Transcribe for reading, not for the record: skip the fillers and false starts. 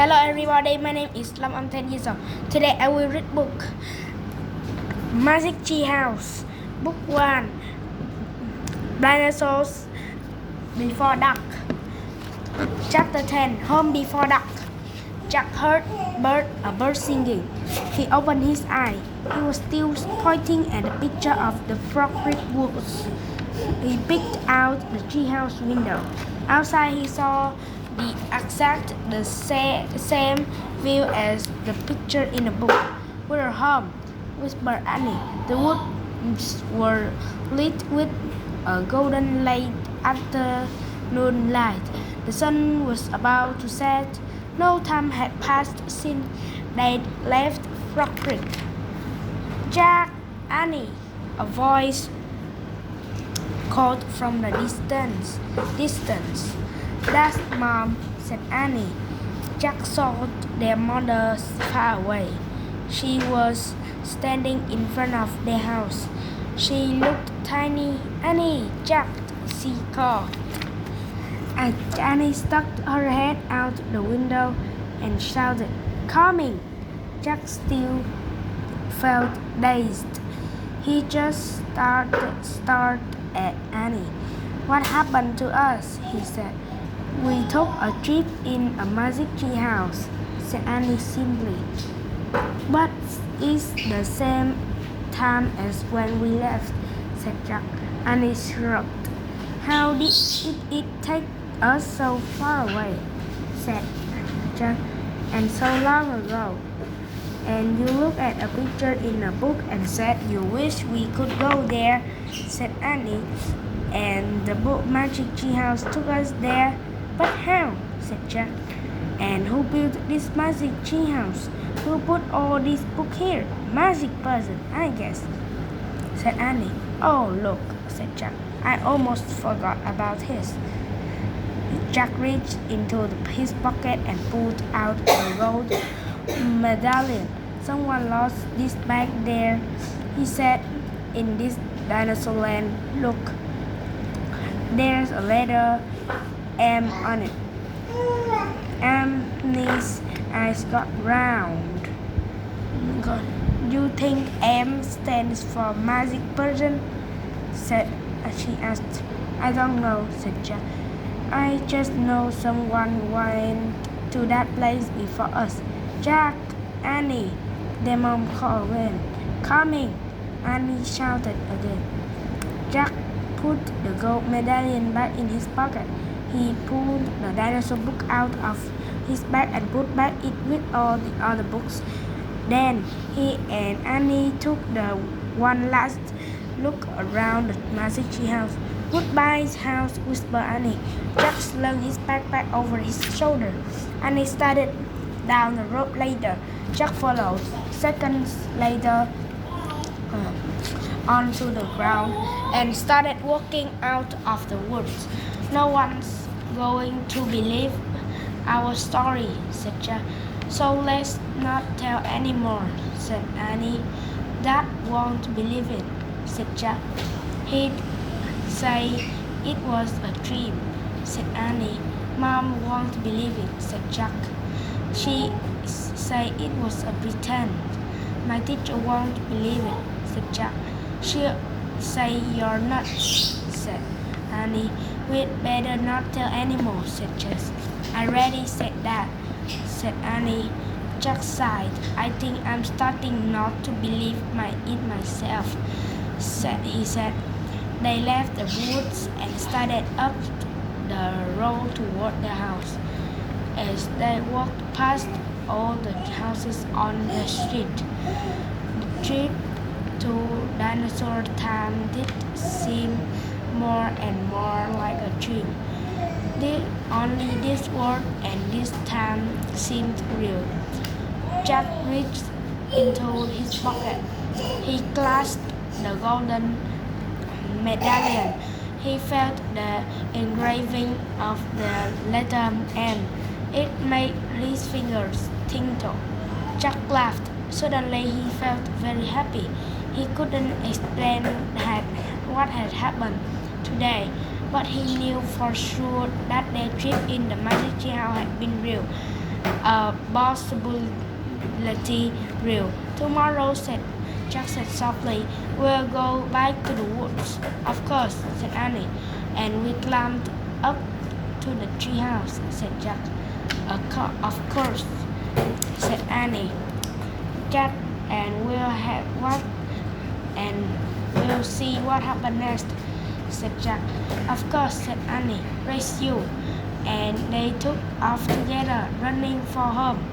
Hello everybody, my name is Lam. I'm 10 years old. Today I will read book Magic Tree House. Book 1 Dinosaurs Before Dark. Chapter 10 Home Before Dark. Jack heard a bird singing. He opened his eye. He was still pointing at the picture of the frog woods. He peeked out the treehouse window. Outside he saw the same view as the picture in the book. "We're home," whispered Annie. The woods were lit with a golden late afternoon light. The sun was about to set. No time had passed since they'd left Frog Creek. "Jack, Annie," a voice called from the distance. "That's Mom," said Annie. Jack saw their mother far away. She was standing in front of their house. She looked tiny. "Annie, Jack," she called. Annie stuck her head out the window and shouted, "Coming!" Jack still felt dazed. He just stared at Annie. "What happened to us?" he said. "We took a trip in a magic tree house," said Annie simply. "But it's the same time as when we left," said Jack. Annie shrugged. "How did it take us so far away?" said Jack. "And so long ago. And you looked at a picture in a book and said you wish we could go there," said Annie. "And the book Magic Tree House took us there. But how?" said Jack. "And who built this magic tree house? Who put all these books here? Magic person, I guess," said Annie. "Oh, look," said Jack. "I almost forgot about his." Jack reached into his pocket and pulled out a gold medallion. "Someone lost this back there," he said. "In this dinosaur land. Look, there's a letter M on it." Annie's eyes got round. "You think M stands for magic person?" she asked. "I don't know," said Jack. "I just know someone went to that place before us." "Jack, Annie," their mom called when. "Coming!" Annie shouted again. Jack put the gold medallion back in his pocket. He pulled the dinosaur book out of his bag and put back it with all the other books. Then he and Annie took the one last look around the magic tree house. "Goodbye, house," whispered Annie. Jack slung his backpack over his shoulder. Annie started down the road later. Jack followed. Seconds later, onto the ground and started walking out of the woods. "No one's going to believe our story," said Jack. "So let's not tell anymore," said Annie. "Dad won't believe it," said Jack. "He'd say it was a dream," said Annie. "Mom won't believe it," said Jack. "She say it was a pretend." "My teacher won't believe it," said Jack. "She'll say you're nuts," said Annie. "We'd better not tell anymore," said Jess. "I already said that," said Annie. Jack sighed. "I think I'm starting not to believe it myself," he said. They left the woods and started up the road toward the house. As they walked past all the houses on the street, the trip to Dinosaur Town did seem more and more like a dream. Only this world and this town seemed real. Jack reached into his pocket. He clasped the golden medallion. He felt the engraving of the letter M. It made his fingers tingle. Jack laughed. Suddenly he felt very happy. He couldn't explain what had happened today, but he knew for sure that their trip in the magic tree house had been real. a possibility real. Tomorrow, said Jack said softly. We'll go back to the woods. Of course, said Annie. And we climbed up to the treehouse, said Jack. Of course, said Annie. Jack, and we'll see what happens next, said Jack. Of course, said Annie. Race you. And they took off together, running for home.